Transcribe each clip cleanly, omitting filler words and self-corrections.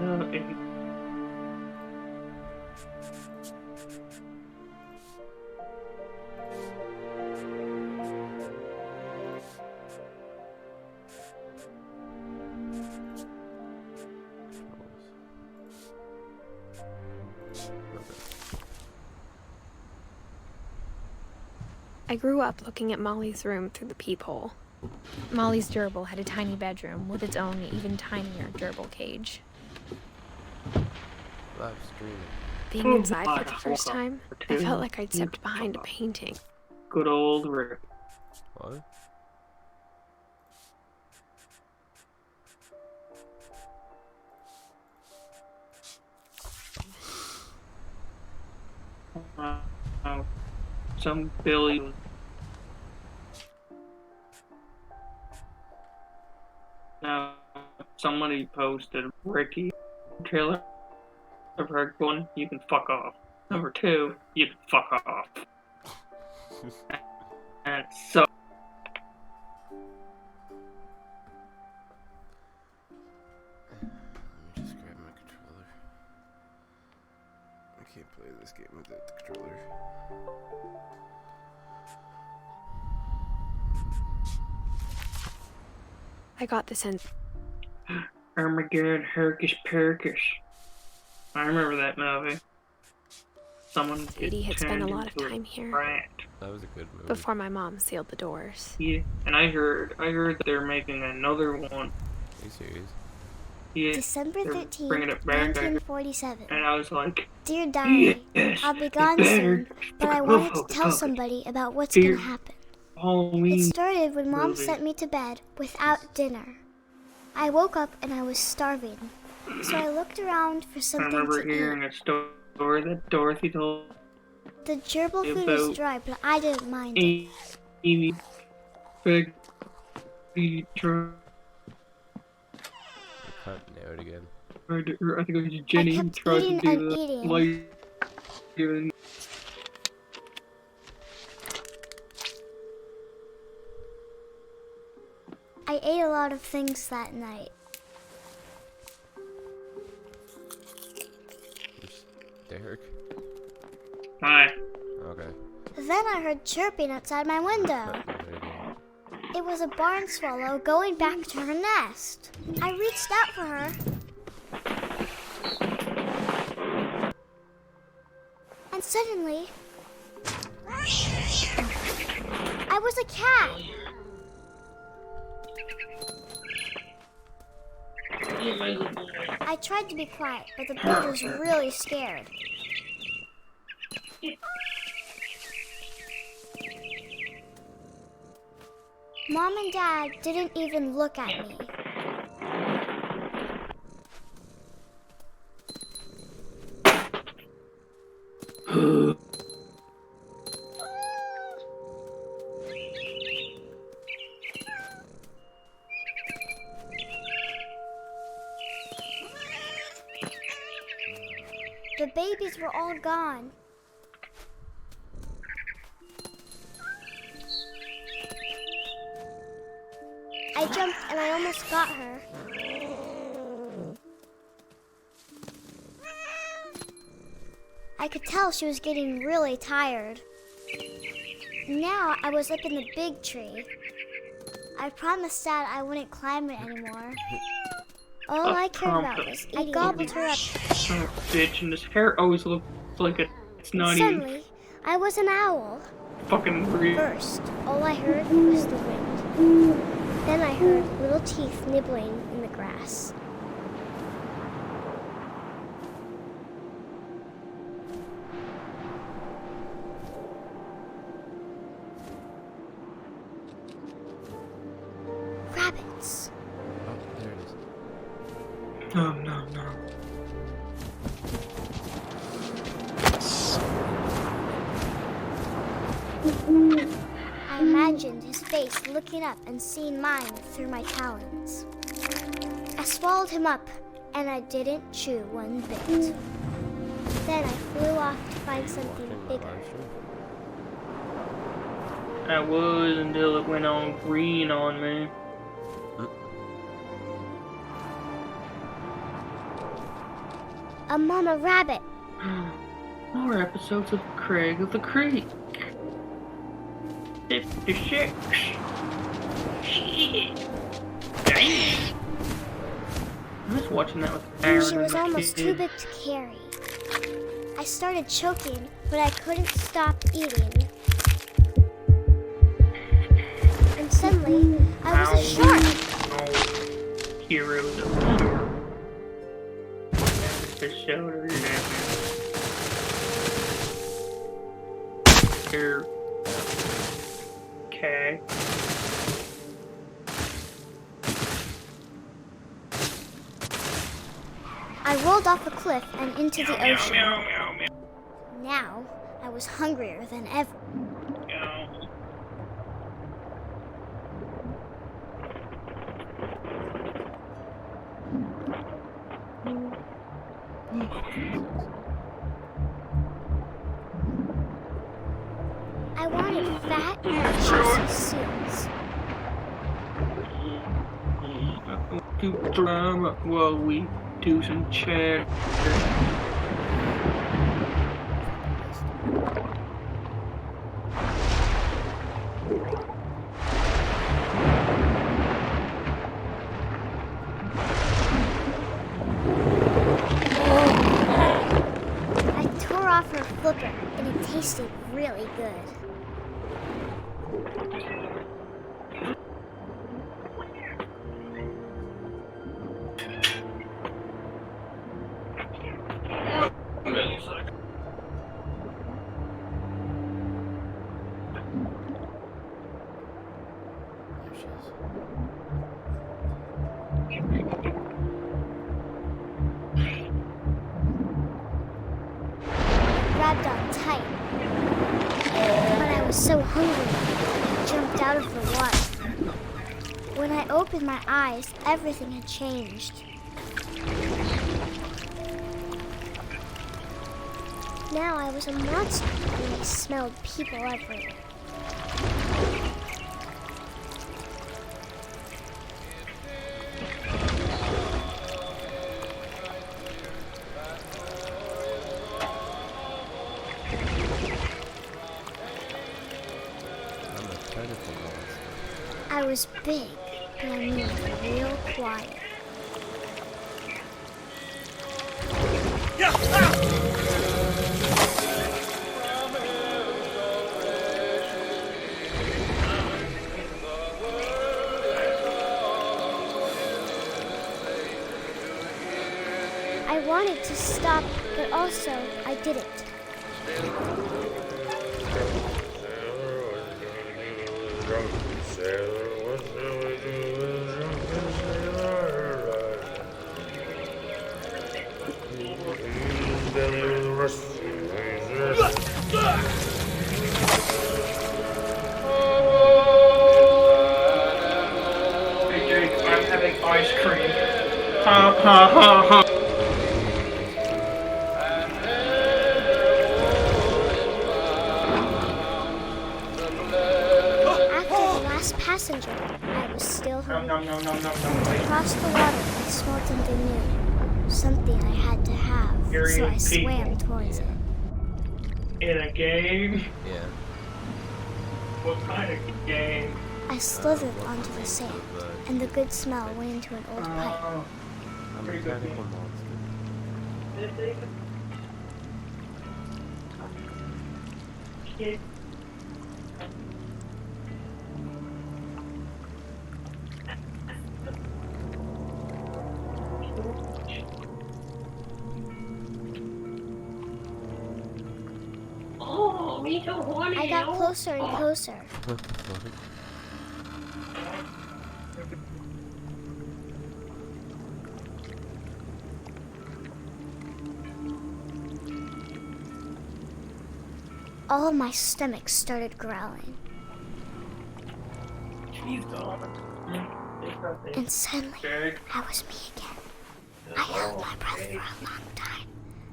And I grew up looking at Molly's room through the peephole. Molly's gerbil had a tiny bedroom with its own even tinier gerbil cage. Live streaming. Being inside for the first time, I felt like I'd stepped behind a painting. good old Rick. What? Some Billy. Now, somebody posted Ricky trailer of her going, you can fuck off. Number 2, you can fuck off. And so. Let me just grab my controller. I can't play this game without the controller. I got the sense. Armageddon Herkish Perkish. I remember that movie. Someone Katie had spent a lot of time here. That was a good movie. Before my mom sealed the doors. Yeah, and I heard that they're making another one. Are you serious? Yeah, December 13th, bringing it back. 1947. And I was like, Dear Diary, yes, I'll be gone soon, but I wanted to tell somebody about what's gonna happen. Halloween. It started when Mom movie. sent me to bed without dinner. I woke up and I was starving, so I looked around for I something remember to hearing eat. a story that Dorothy told The gerbil food was dry, but I didn't mind it. Amy big truck. I can't narrow it again. Or I think it was Jenny I who kept tried to eating do and the eating. light giving. I ate a lot of things that night. It's Derek. Hi. Okay. Then I heard chirping outside my window. It was a barn swallow going back to her nest. I reached out for her. And suddenly, I was a cat. I tried to be quiet, but the bird was really scared. Mom and Dad didn't even look at me. The babies were all gone. I jumped and I almost got her. I could tell she was getting really tired. Now I was up in the big tree. I promised Dad I wouldn't climb it anymore. All I cared about was I gobbled her up. Son of a bitch, and his hair always looks like it's not even Suddenly, I was an owl. fucking real. First, all I heard was the wind. Then I heard little teeth nibbling in the grass. Rabbits. Oh, there it is. No, no, no. I imagined his face looking up and seeing mine through my talons. I swallowed him up, and I didn't chew one bit. Then I flew off to find something bigger. I was until it went on green on me. a mama rabbit. More episodes of Craig of the Creek. 56. Shit. Damn. I was watching that with Aaron. She was and my almost kid. too big to carry. I started choking, but I couldn't stop eating. And suddenly, I was a shark. Heroes of the Storm. Episode Here. Okay. I rolled off a cliff and into the Meow, ocean. meow, meow, meow, Now, I was hungrier than ever. meow. I wanted fat, juicy seals. Do drama while we do some chat. I tore off her flipper, and it tasted really good. There she is. Grabbed on tight. But I was so hungry, I jumped out of the water. When I opened my eyes, everything had changed. Now I was a monster, and I smelled people everywhere. I'm a predator monster. I was big, but I moved real quiet. I wanted to stop, but also I didn't. Hey Jake, I'm having ice cream. Ha ha ha ha. After the last passenger, I was still No, hungry. no, no, no, no, no. Wait. Across the water, I smelled something new. Something I had to have, Curious so I people. swam towards it. In a game? Yeah. What kind of game? I slithered onto the sand, But and the good smell went into an old pipe. Oh, I'm a Pretty good tentacle game. monster. Kid. Oh, me so horny. I got closer and closer. What the fuck? All my stomach started growling, and suddenly Okay. that was me again. I held my breath for a long time,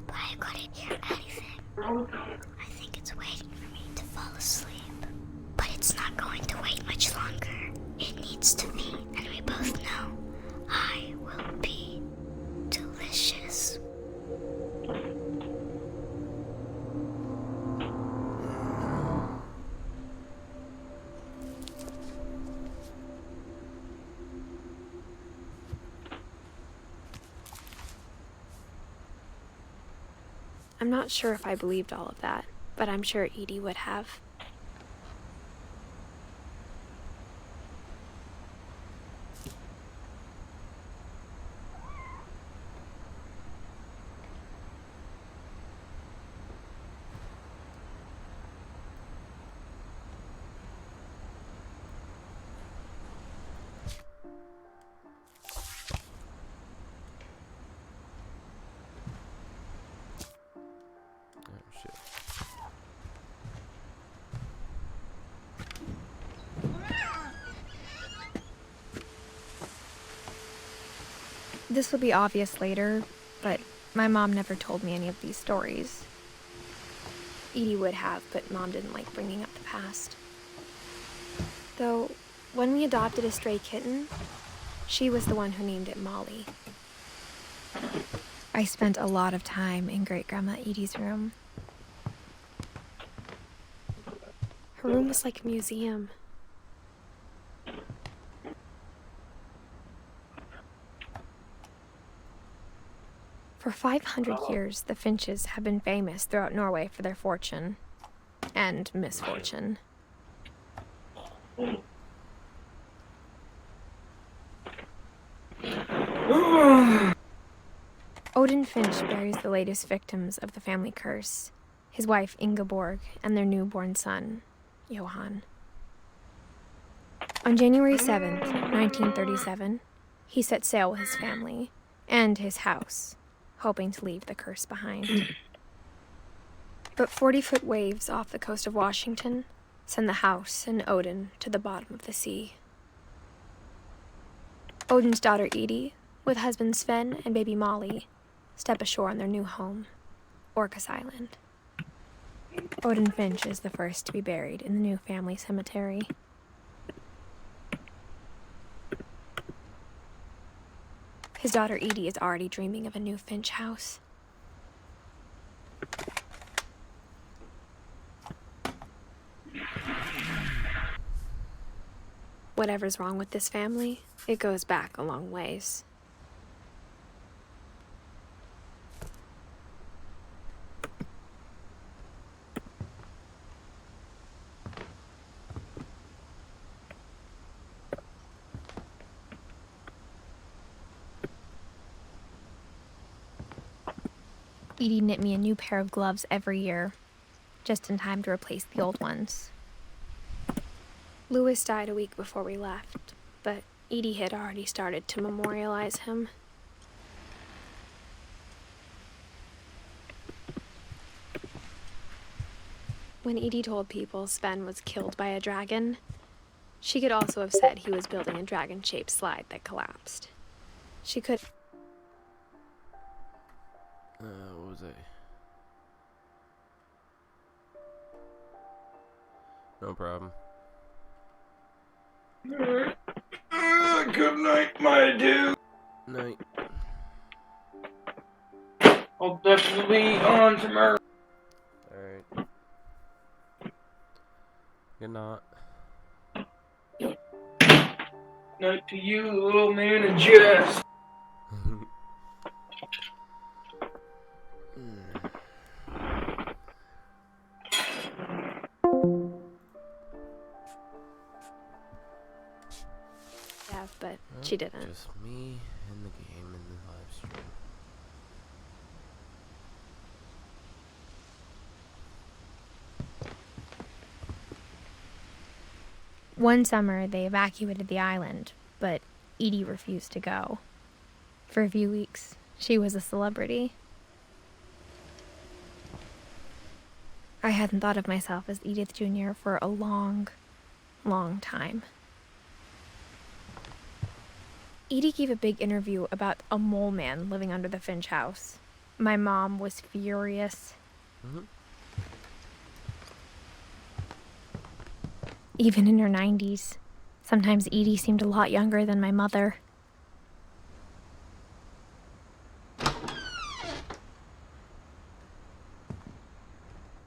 but I couldn't hear anything. I think it's waiting for me to fall asleep. But it's not going to wait much longer. It needs to be, and we both know I will be delicious. I'm not sure if I believed all of that, but I'm sure Edie would have. Oh shit. This will be obvious later, but my mom never told me any of these stories. Edie would have, but Mom didn't like bringing up the past. Though, when we adopted a stray kitten, she was the one who named it Molly. I spent a lot of time in Great-Grandma Edie's room. Her room was like a museum. For 500 years, the Finches have been famous throughout Norway for their fortune and misfortune. Odin Finch buries the latest victims of the family curse, his wife Ingeborg and their newborn son, Johan. On January 7th, 1937, he set sail with his family and his house, hoping to leave the curse behind. But 40-foot waves off the coast of Washington send the house and Odin to the bottom of the sea. Odin's daughter Edie, with husband Sven and baby Molly, step ashore on their new home, Orcas Island. Odin Finch is the first to be buried in the new family cemetery. His daughter Edie is already dreaming of a new Finch house. Whatever's wrong with this family, it goes back a long ways. Edie knit me a new pair of gloves every year, just in time to replace the old ones. Louis died a week before we left, but Edie had already started to memorialize him. When Edie told people Sven was killed by a dragon, she could also have said he was building a dragon-shaped slide that collapsed. She could... What was I? No problem. Good night, my dude. Night. I'll definitely be on tomorrow. Alright. Good night. Night to you, little man, and Jess. Yeah, but she didn't. Just me and the game and the live stream. One summer, they evacuated the island, but Edie refused to go. For a few weeks, she was a celebrity. I hadn't thought of myself as Edith Jr. for a long, long time. Edie gave a big interview about a mole man living under the Finch house. My mom was furious. Mm-hmm. Even in her 90s, sometimes Edie seemed a lot younger than my mother.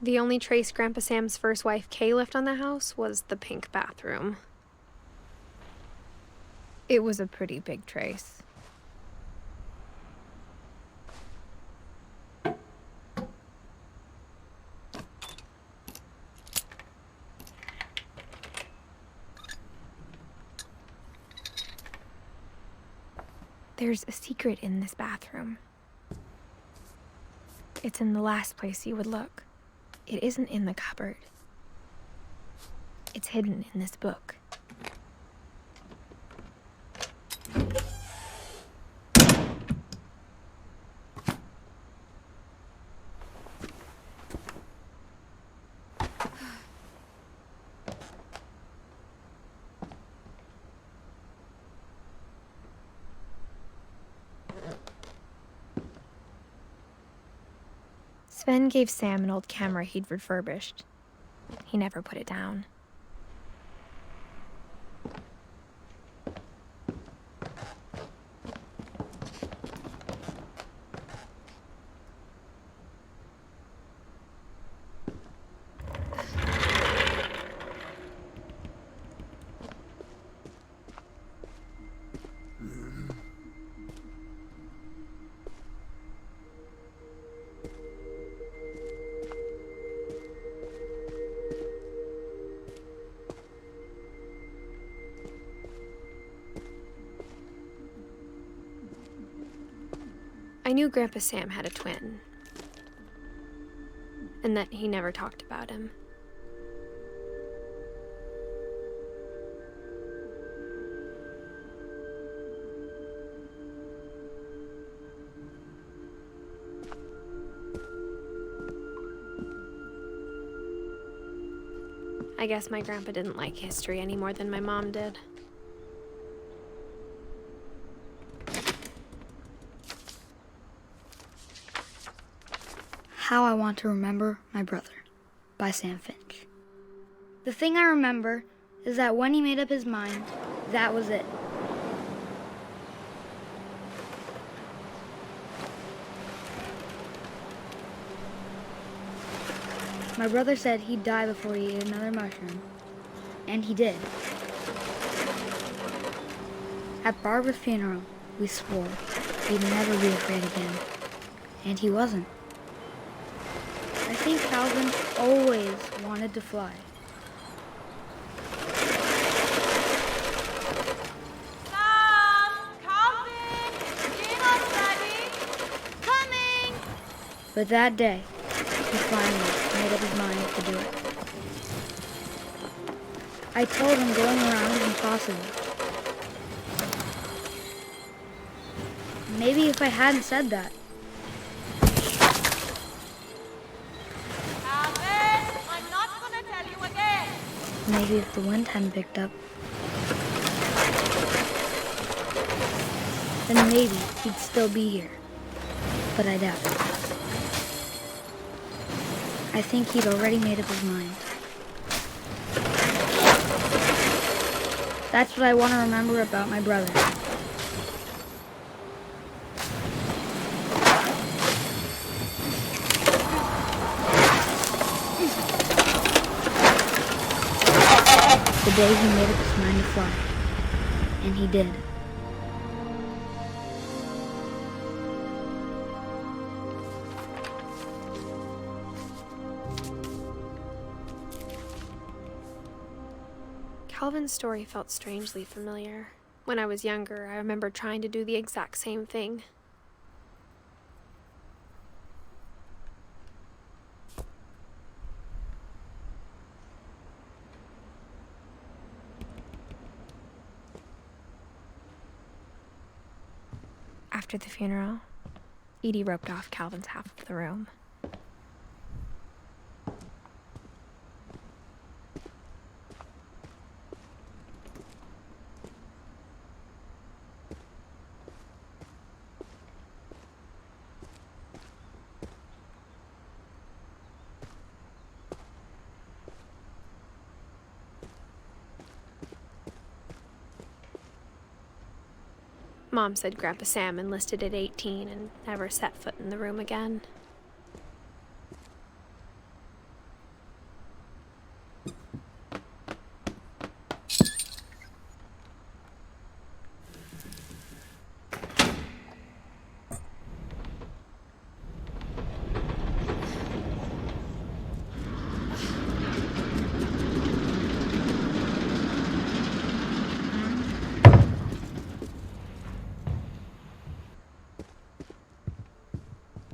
The only trace Grandpa Sam's first wife Kay left on the house was the pink bathroom. It was a pretty big trace. There's a secret in this bathroom. It's in the last place you would look. It isn't in the cupboard. It's hidden in this book. Sven gave Sam an old camera he'd refurbished. He never put it down. I knew Grandpa Sam had a twin, and that he never talked about him. I guess my grandpa didn't like history any more than my mom did. How I Want to Remember My Brother by Sam Finch. The thing I remember is that when he made up his mind, that was it. My brother said he'd die before he ate another mushroom, and he did. At Barbara's funeral, we swore he'd never be afraid again, and he wasn't. I think Calvin always wanted to fly. But that day, he finally made up his mind to do it. I told him going around is impossible. Maybe if I hadn't said that. Alvin, I'm not gonna tell you again. Maybe if the wind hadn't picked up, then maybe he'd still be here. But I doubt it. I think he'd already made up his mind. That's what I want to remember about my brother. The day he made up his mind to fly. And he did. Calvin's story felt strangely familiar. When I was younger, I remember trying to do the exact same thing. After the funeral, Edie roped off Calvin's half of the room. Mom said Grandpa Sam enlisted at 18 and never set foot in the room again.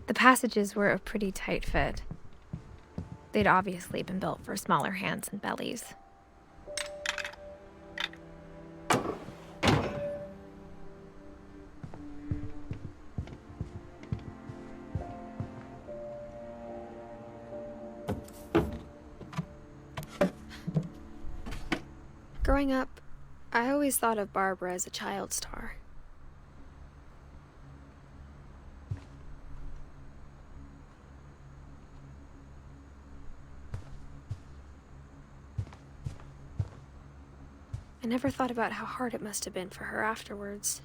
The passages were a pretty tight fit. They'd obviously been built for smaller hands and bellies. Growing up, I always thought of Barbara as a child star. I never thought about how hard it must have been for her afterwards.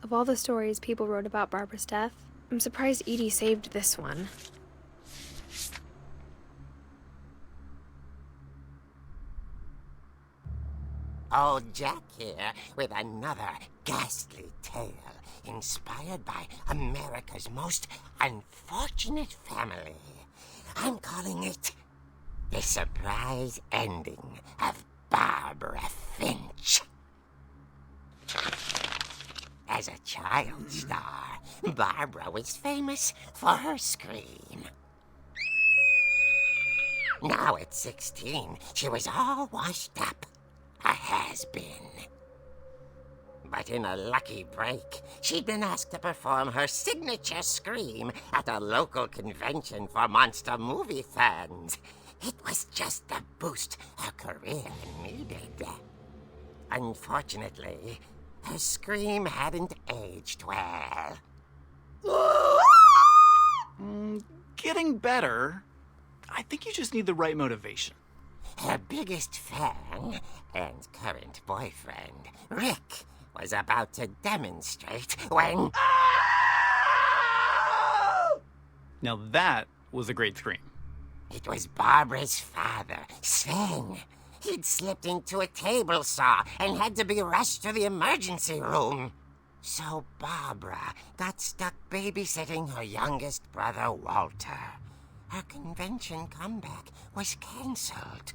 Of all the stories people wrote about Barbara's death, I'm surprised Edie saved this one. Old Jack here with another ghastly tale inspired by America's most unfortunate family. I'm calling it The Surprise Ending of Barbara Finch. As a child star, Barbara was famous for her scream. Now at 16, she was all washed up. A has-been. But in a lucky break, she'd been asked to perform her signature scream at a local convention for monster movie fans. It was just the boost her career needed. Unfortunately, her scream hadn't aged well. Getting better. I think you just need the right motivation. Her biggest fan and current boyfriend, Rick, was about to demonstrate when... Now that was a great scream. It was Barbara's father, Sven. He'd slipped into a table saw and had to be rushed to the emergency room. So Barbara got stuck babysitting her youngest brother, Walter. Her convention comeback was cancelled.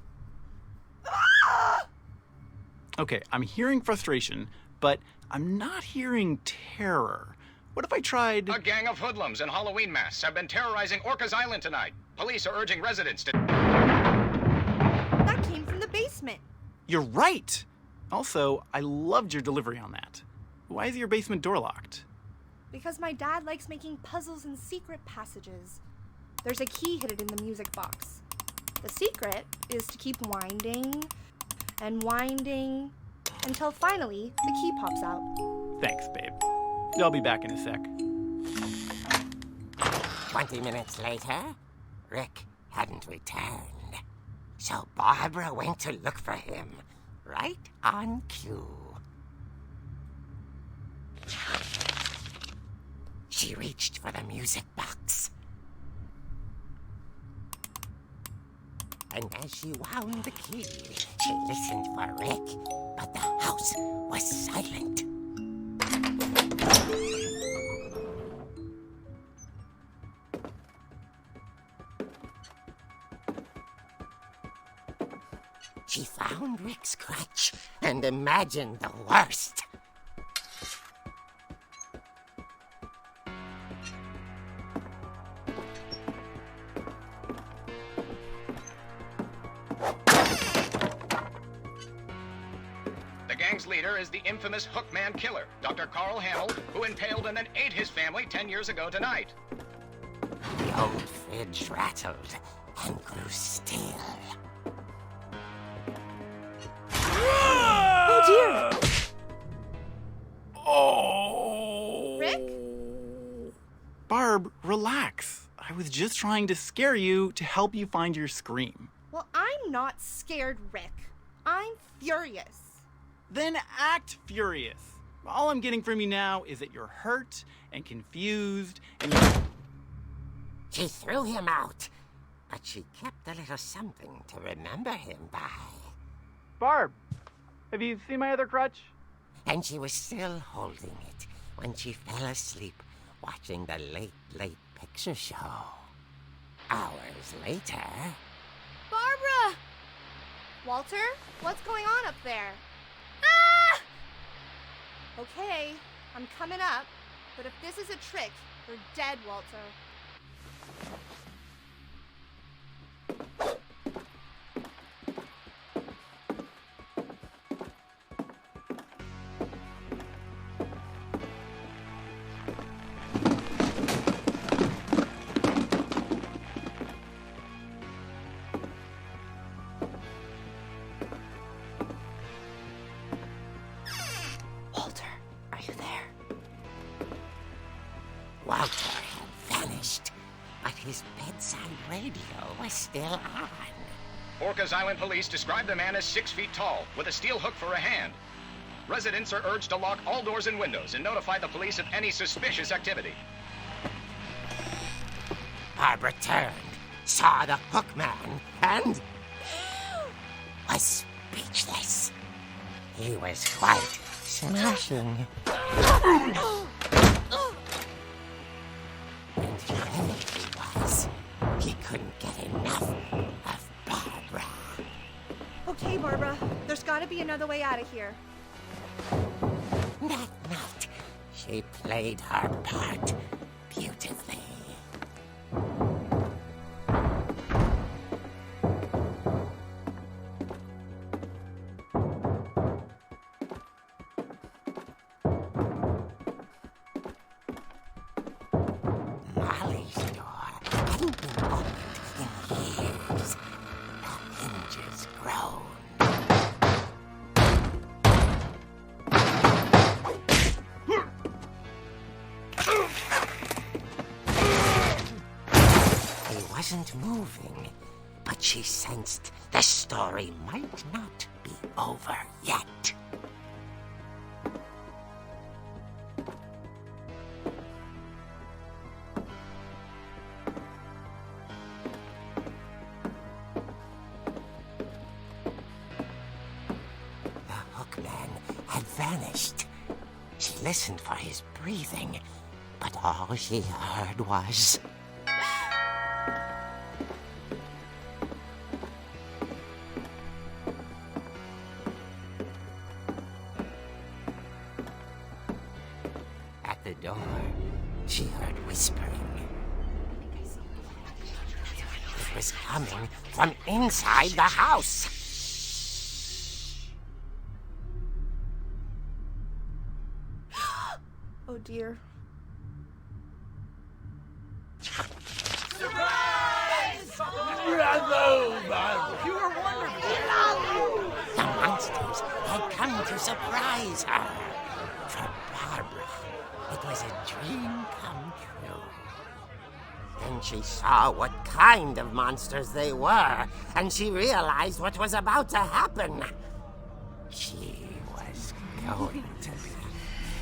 Okay, I'm hearing frustration, but I'm not hearing terror. What if I tried... A gang of hoodlums in Halloween masks have been terrorizing Orcas Island tonight. Police are urging residents to... That came from the basement. You're right! Also, I loved your delivery on that. Why is your basement door locked? Because my dad likes making puzzles and secret passages. There's a key hidden in the music box. The secret is to keep winding and winding until finally the key pops out. Thanks, babe. I'll be back in a sec. 20 minutes later, Rick hadn't returned. So Barbara went to look for him, right on cue. She reached for the music box. And as she wound the key, she listened for Rick, but the house was silent. She found Rick's crutch and imagined the worst. The gang's leader is the infamous Hookman Killer, Dr. Carl Hamill, who impaled and then ate his family 10 years ago tonight. The old fridge rattled and grew still. Oh dear! Oh! Rick? Barb, relax. I was just trying to scare you to help you find your scream. Well, I'm not scared, Rick. I'm furious. Then act furious. All I'm getting from you now is that you're hurt and confused and She threw him out, but she kept a little something to remember him by. Barb, have you seen my other crutch? And she was still holding it when she fell asleep watching the late picture show. Hours later... Barbara! Walter, what's going on up there? Ah! Okay, I'm coming up, but if this is a trick, you're dead, Walter. Walter had vanished, but his bedside radio was still on. Orcas Island police describe the man as 6 feet tall, with a steel hook for a hand. Residents are urged to lock all doors and windows and notify the police of any suspicious activity. Barbara turned, saw the hook man, and... was speechless. He was quite smashing. And here he was. He couldn't get enough of Barbara. Okay, Barbara, there's gotta be another way out of here. That night, she played her part beautifully. Molly's door hadn't been opened in years. The hinges groaned. He wasn't moving, but she sensed the story might not be over yet. The hookman had vanished. She listened for his breathing, but all she heard was... At the door, she heard whispering. It was coming from inside the house. Oh dear. The monsters had come to surprise her. For Barbara, it was a dream come true. Then she saw what kind of monsters they were, and she realized what was about to happen. She was going to be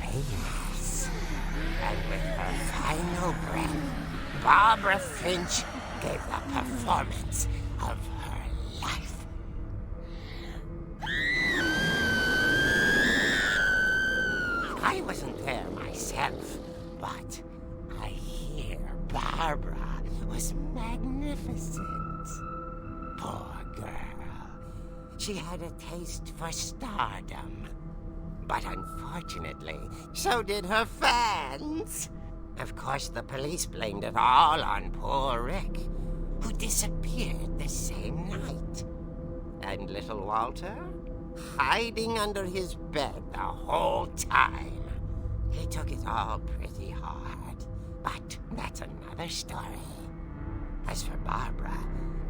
famous. And with her final breath, Barbara Finch gave the performance of her life. I wasn't there myself, but I hear Barbara was magnificent. Poor girl. She had a taste for stardom. But unfortunately, so did her fans. Of course, the police blamed it all on poor Rick, who disappeared the same night. And little Walter? Hiding under his bed the whole time. He took it all pretty hard, but that's another story. As for Barbara,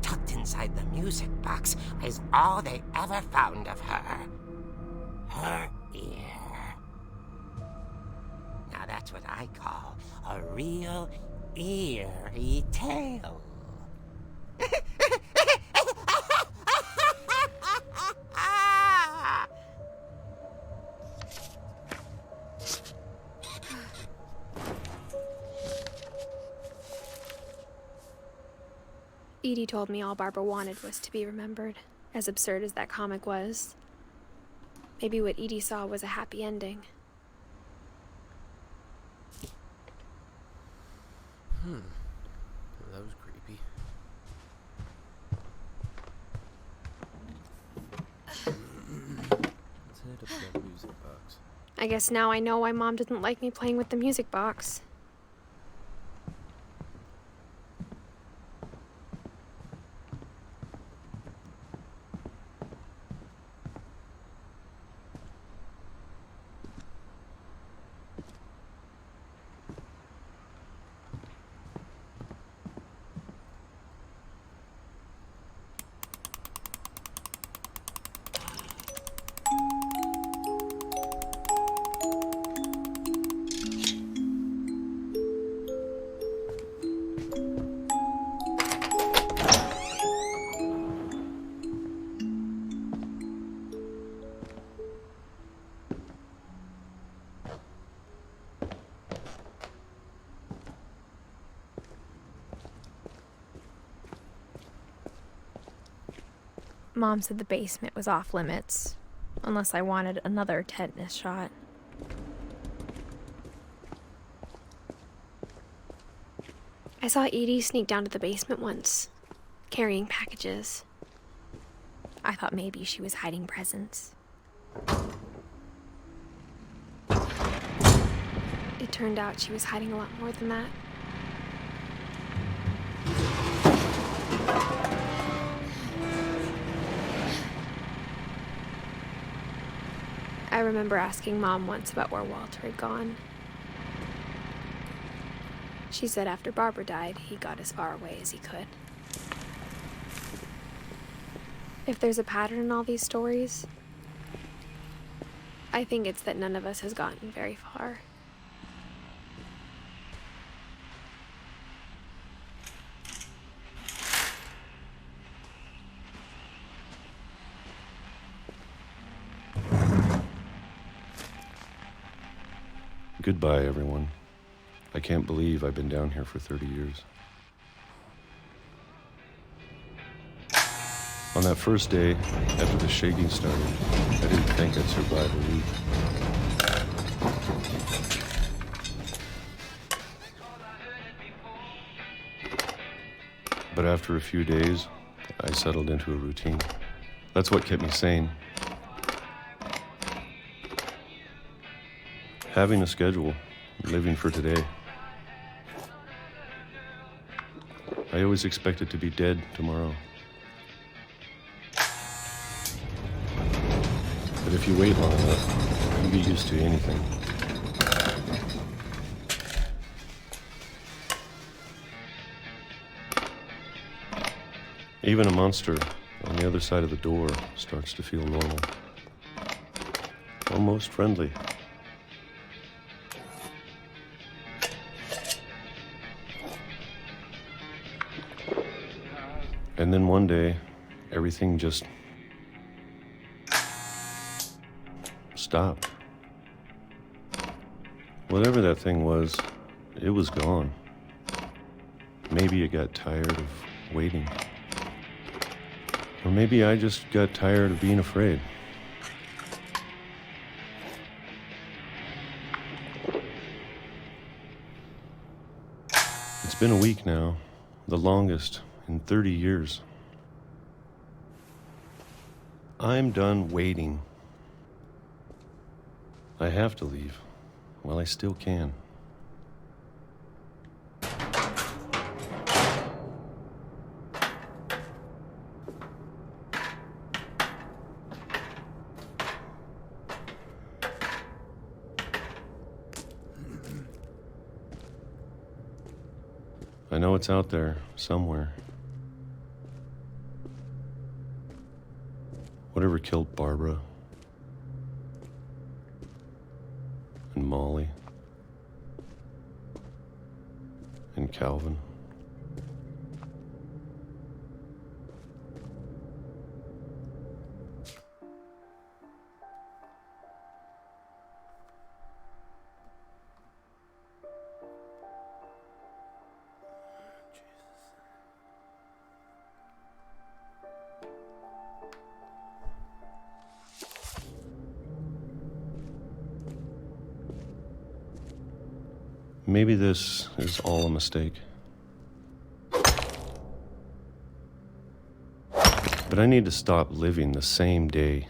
tucked inside the music box is all they ever found of her. Her ear. Now that's what I call a real eerie tale. Edie told me all Barbara wanted was to be remembered, as absurd as that comic was. Maybe what Edie saw was a happy ending. That was creepy. Let's head up to that music box. I guess now I know why Mom didn't like me playing with the music box. Mom said the basement was off limits, unless I wanted another tetanus shot. I saw Edie sneak down to the basement once, carrying packages. I thought maybe she was hiding presents. It turned out she was hiding a lot more than that. I remember asking Mom once about where Walter had gone. She said after Barbara died, he got as far away as he could. If there's a pattern in all these stories, I think it's that none of us has gotten very far. Goodbye, everyone. I can't believe I've been down here for 30 years. On that first day, after the shaking started, I didn't think I'd survive a week. But after a few days, I settled into a routine. That's what kept me sane. Having a schedule, living for today. I always expected to be dead tomorrow. But if you wait long enough, you get used to anything. Even a monster on the other side of the door starts to feel normal. Almost friendly. And then one day, everything just stopped. Whatever that thing was, it was gone. Maybe it got tired of waiting. Or maybe I just got tired of being afraid. It's been a week now, the longest in 30 years. I'm done waiting. I have to leave while I still can. I know it's out there somewhere. Whatever killed Barbara and Molly and Calvin. Maybe this is all a mistake. But I need to stop living the same day,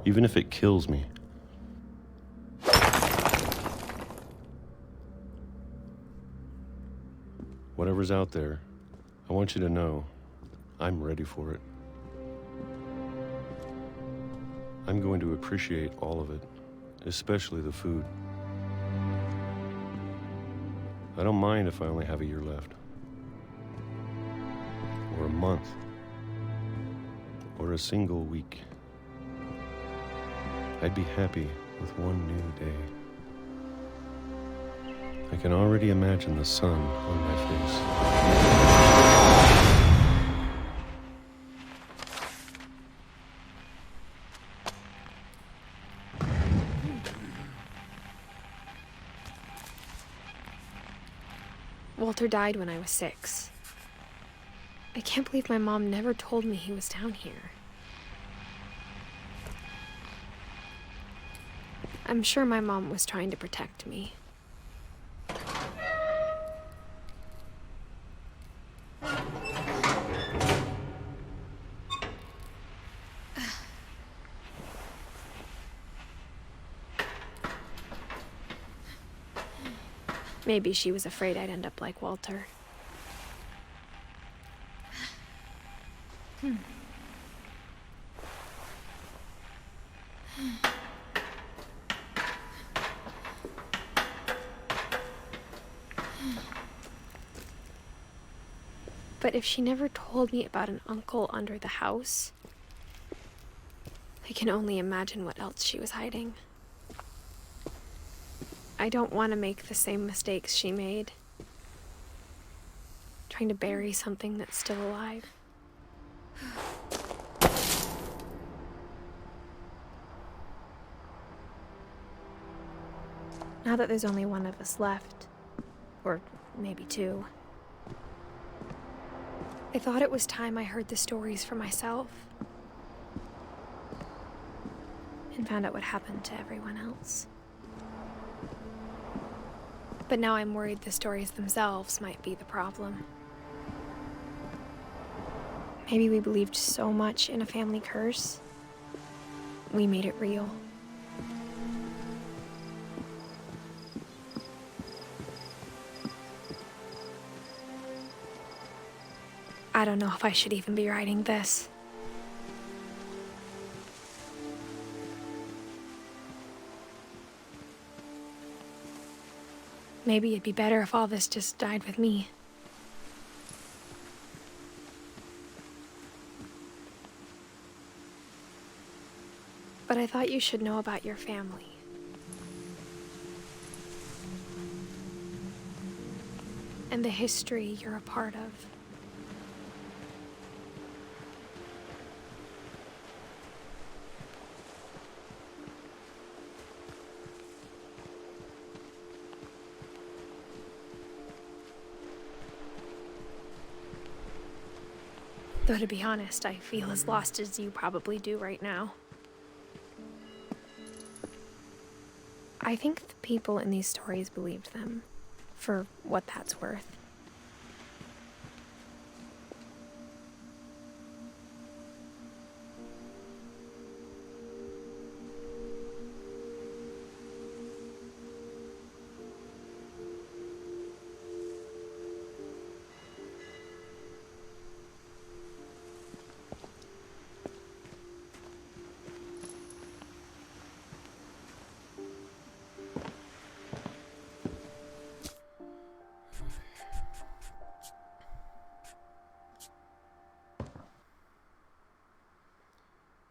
even if it kills me. Whatever's out there, I want you to know I'm ready for it. I'm going to appreciate all of it, especially the food. I don't mind if I only have a year left, or a month, or a single week. I'd be happy with one new day. I can already imagine the sun on my face. Walter died when I was 6. I can't believe my mom never told me he was down here. I'm sure my mom was trying to protect me. Maybe she was afraid I'd end up like Walter. But if she never told me about an uncle under the house, I can only imagine what else she was hiding. I don't want to make the same mistakes she made, trying to bury something that's still alive. Now that there's only one of us left, or maybe 2, I thought it was time I heard the stories for myself and found out what happened to everyone else. But now I'm worried the stories themselves might be the problem. Maybe we believed so much in a family curse, we made it real. I don't know if I should even be writing this. Maybe it'd be better if all this just died with me. But I thought you should know about your family. And the history you're a part of. Though to be honest, I feel as lost as you probably do right now. I think the people in these stories believed them, for what that's worth.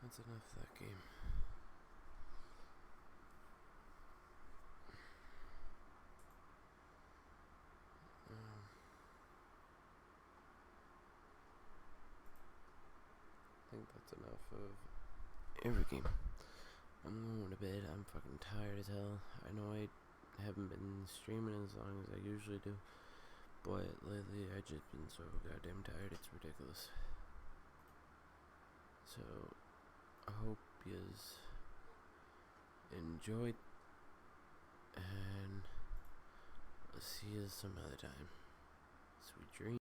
That's enough of that game. I think that's enough of every game. I'm going to bed. I'm fucking tired as hell. I know I haven't been streaming as long as I usually do, but lately I've just been so goddamn tired, it's ridiculous. So, I hope yous enjoyed, and I'll see you some other time. Sweet dreams.